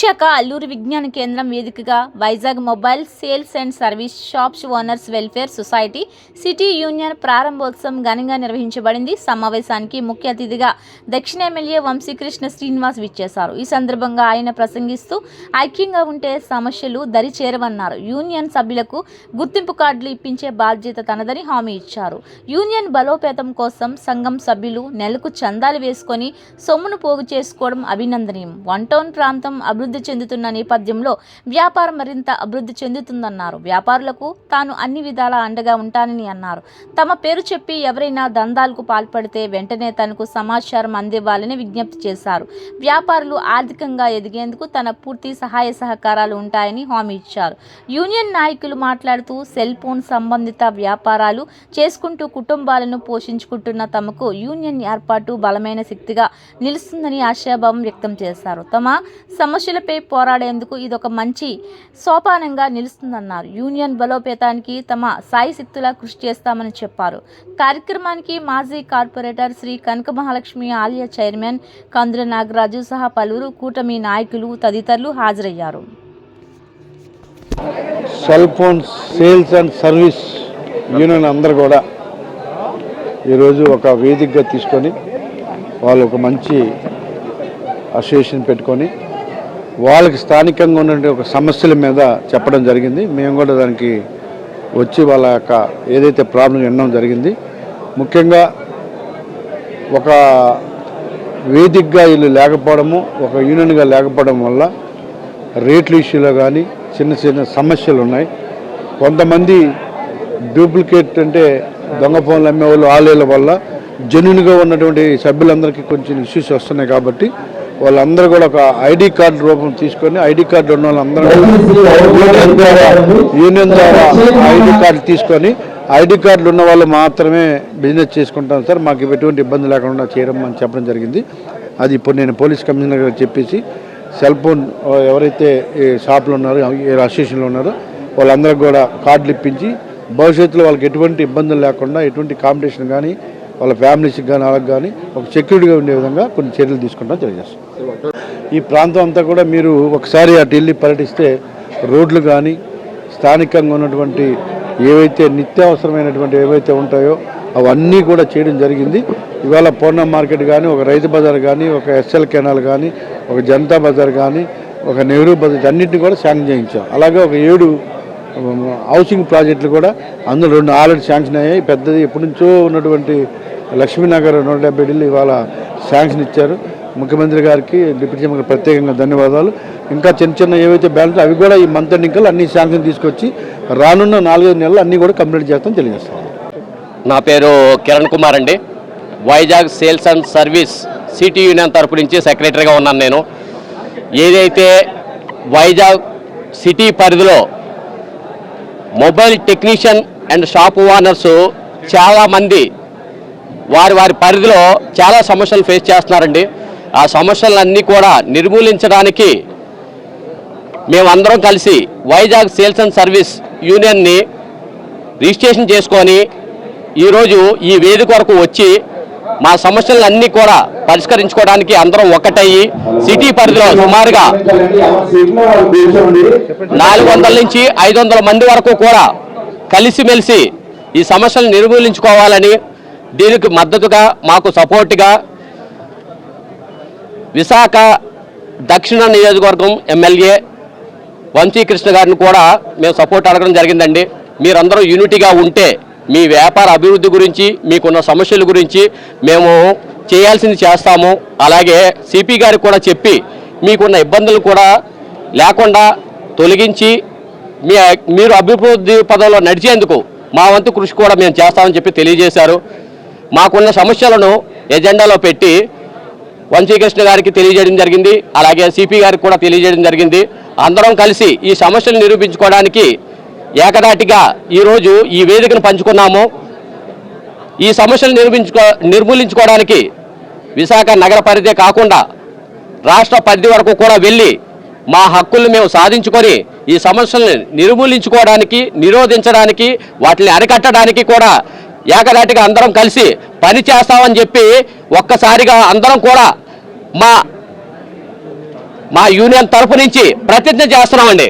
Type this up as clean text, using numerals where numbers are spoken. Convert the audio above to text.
విశాఖ అల్లూరి విజ్ఞాన కేంద్రం వేదికగా Vizag mobile sales and service shops owners welfare society city union ప్రారంభోత్సవం ఘనంగా నిర్వహించబడింది. సమావేశానికి ముఖ్య అతిథిగా దక్షిణ ఎమ్మెల్యే వంశీకృష్ణ శ్రీనివాస్ విచ్చేశారు. ఈ సందర్భంగా ఆయన ప్రసంగిస్తూ ఐక్యంగా ఉంటే సమస్యలు దరి చేరవన్నారు. యూనియన్ సభ్యులకు గుర్తింపు కార్డులు ఇప్పించే బాధ్యత తనదని హామీ ఇచ్చారు. యూనియన్ బలోపేతం కోసం సంఘం సభ్యులు నెలకు చందాలు వేసుకొని సొమ్మును పోగు చేసుకోవడం అభినందనీయం. వన్ టౌన్ ప్రాంతం అభివృద్ధి చెందుతున్న నేపథ్యంలో వ్యాపారం మరింత అభివృద్ధి చెందుతుందన్నారు. వ్యాపారులకు తాను అన్ని విధాల అండగా ఉంటానని అన్నారు. తమ పేరు చెప్పి ఎవరైనా దందాలకు పాల్పడితే వెంటనే తనకు సమాచారం అందివ్వాలని విజ్ఞప్తి చేశారు. వ్యాపారులు ఆర్థికంగా ఎదిగేందుకు తన పూర్తి సహాయ సహకారాలు ఉంటాయని హామీ ఇచ్చారు. యూనియన్ నాయకులు మాట్లాడుతూ సెల్ ఫోన్ సంబంధిత వ్యాపారాలు చేసుకుంటూ కుటుంబాలను పోషించుకుంటున్న తమకు యూనియన్ ఏర్పాటు బలమైన శక్తిగా నిలుస్తుందని ఆశాభావం వ్యక్తం చేశారు. తమ సమస్యలపై పోరాడేందుకు ఇదొక మంచి సోపానంగా నిలుస్తుందన్నారు. యూనియన్ బలోపేతానికి తమ సాయశక్తులా కృషి చేస్తామని చెప్పారు. కార్యక్రమానికి మాజీ కార్పొరేటర్ శ్రీ కనక మహాలక్ష్మి ఆలయ చైర్మన్ కందుల నాగరాజు సహా పలువురు కూటమి నాయకులు తదితరులు హాజరయ్యారు. Cell phone sales and service union అందరూ కూడా ఈరోజు ఒక వేదికగా తీసుకొని వాళ్ళు ఒక మంచి అసోసియేషన్ పెట్టుకొని వాళ్ళకి స్థానికంగా ఉన్న ఒక సమస్యల మీద చెప్పడం జరిగింది. మేము కూడా దానికి వచ్చి వాళ్ళ యొక్క ఏదైతే ప్రాబ్లం వినడం జరిగింది. ముఖ్యంగా ఒక వేదికగా వీళ్ళు లేకపోవడము, ఒక యూనియన్గా లేకపోవడం వల్ల రేట్ల ఇష్యూలో కానీ చిన్న చిన్న సమస్యలు ఉన్నాయి. కొంతమంది డూప్లికేట్ అంటే దొంగ ఫోన్లు అమ్మేవాళ్ళు ఆలయాల వల్ల జెన్యూన్గా ఉన్నటువంటి సభ్యులందరికీ కొంచెం ఇష్యూస్ వస్తున్నాయి. కాబట్టి వాళ్ళందరూ కూడా ఒక ఐడి కార్డు రూపం తీసుకొని ఐడి కార్డు ఉన్న వాళ్ళందరూ యూనియన్ ద్వారా ఐడి కార్డు తీసుకొని ఐడి కార్డులు ఉన్న వాళ్ళు మాత్రమే బిజినెస్ చేసుకుంటాం సార్, మాకు ఎటువంటి ఇబ్బంది లేకుండా చేయడం అని చెప్పడం జరిగింది. అది ఇప్పుడు నేను పోలీస్ కమిషనర్ గారు చెప్పేసి సెల్ ఫోన్ ఎవరైతే షాపులు ఉన్నారో అసోసియేషన్లో ఉన్నారో వాళ్ళందరికీ కూడా కార్డులు ఇప్పించి భవిష్యత్తులో వాళ్ళకి ఎటువంటి ఇబ్బందులు లేకుండా ఎటువంటి కాంపిటీషన్ కానీ వాళ్ళ ఫ్యామిలీస్కి కానీ వాళ్ళకి కానీ ఒక సెక్యూరిటీగా ఉండే విధంగా కొన్ని చర్యలు తీసుకుంటాం తెలియజేస్తాం. ఈ ప్రాంతం అంతా కూడా మీరు ఒకసారి అటు వెళ్ళి పర్యటిస్తే రోడ్లు కానీ స్థానికంగా ఉన్నటువంటి ఏవైతే నిత్యావసరమైనటువంటి ఏవైతే ఉంటాయో అవన్నీ కూడా చేయడం జరిగింది. ఇవాళ పూర్ణ మార్కెట్ కానీ, ఒక రైతు బజార్ కానీ, ఒక ఎస్ఎల్ కెనాల్ కానీ, ఒక జనతా బజార్ కానీ, ఒక నెహ్రూ బజార్ అన్నింటినీ కూడా శాంక్షన్ చేయించాం. అలాగే ఒక 7 హౌసింగ్ ప్రాజెక్టులు కూడా అందులో 2 ఆల్రెడీ శాంక్షన్ అయ్యాయి. పెద్దది ఎప్పటి నుంచో ఉన్నటువంటి లక్ష్మీనగర్ 170 ఇళ్ళు ఇవాళ శాంక్షన్ ఇచ్చారు. ముఖ్యమంత్రి గారికి, డిప్యూటీ సీఎం గారికి ప్రత్యేకంగా ధన్యవాదాలు. ఇంకా చిన్న చిన్న ఏవైతే బ్యాలెన్స్ అవి కూడా ఈ మంత్ ఎండింగ్ అన్ని శాంక్షన్ తీసుకొచ్చి రానున్న 4-5 నెలలు అన్నీ కూడా కంప్లీట్ చేస్తాం తెలియజేస్తాం. నా పేరు కిరణ్ కుమార్ అండి. Vizag sales and service city union తరపు నుంచి సెక్రటరీగా ఉన్నాను. నేను ఏదైతే వైజాగ్ సిటీ పరిధిలో mobile technician and shop owners చాలామంది వారి పరిధిలో చాలా సమస్యలు ఫేస్ చేస్తున్నారండి. ఆ సమస్యలన్నీ కూడా నిర్మూలించడానికి మేమందరం కలిసి వైజాగ్ సేల్స్ అండ్ సర్వీస్ యూనియన్ని రిజిస్ట్రేషన్ చేసుకొని ఈరోజు ఈ వేదిక వరకు వచ్చి మా సమస్యలన్నీ కూడా పరిష్కరించుకోవడానికి అందరం ఒకటయ్యి సిటీ పరిధిలో సుమారుగా 400 నుంచి 500 మంది వరకు కూడా కలిసిమెలిసి ఈ సమస్యలను నిర్మూలించుకోవాలని, దీనికి మద్దతుగా మాకు సపోర్ట్గా విశాఖ దక్షిణ నియోజకవర్గం ఎమ్మెల్యే వంశీకృష్ణ గారిని కూడా మేము సపోర్ట్ అడగడం జరిగిందండి. మీరందరూ యూనిటీగా ఉంటే మీ వ్యాపార అభివృద్ధి గురించి, మీకున్న సమస్యల గురించి మేము చేయాల్సింది చేస్తాము. అలాగే సిపి గారికి కూడా చెప్పి మీకున్న ఇబ్బందులు కూడా లేకుండా తొలగించి మీరు అభివృద్ధి పదంలో నడిచేందుకు మా వంతు కృషి కూడా మేము చేస్తామని చెప్పి తెలియజేశారు. మాకున్న సమస్యలను ఎజెండాలో పెట్టి వంశీకృష్ణ గారికి తెలియజేయడం జరిగింది. అలాగే సిపి గారికి కూడా తెలియజేయడం జరిగింది. అందరం కలిసి ఈ సమస్యలు నిరూపించుకోవడానికి ఏకదాటిగా ఈరోజు ఈ వేదికను పంచుకున్నాము. ఈ సమస్యలు నిర్మూలించుకోవడానికి విశాఖ నగర పరిధే కాకుండా రాష్ట్ర పరిధి వరకు కూడా వెళ్ళి మా హక్కులను మేము సాధించుకొని ఈ సమస్యలను నిర్మూలించుకోవడానికి, నిరోధించడానికి, వాటిని అరికట్టడానికి కూడా ఏకదాటిగా అందరం కలిసి పని చేస్తామని చెప్పి ఒక్కసారిగా అందరం కూడా మా యూనియన్ తరపు నుంచి ప్రతిజ్ఞ చేస్తున్నామండి.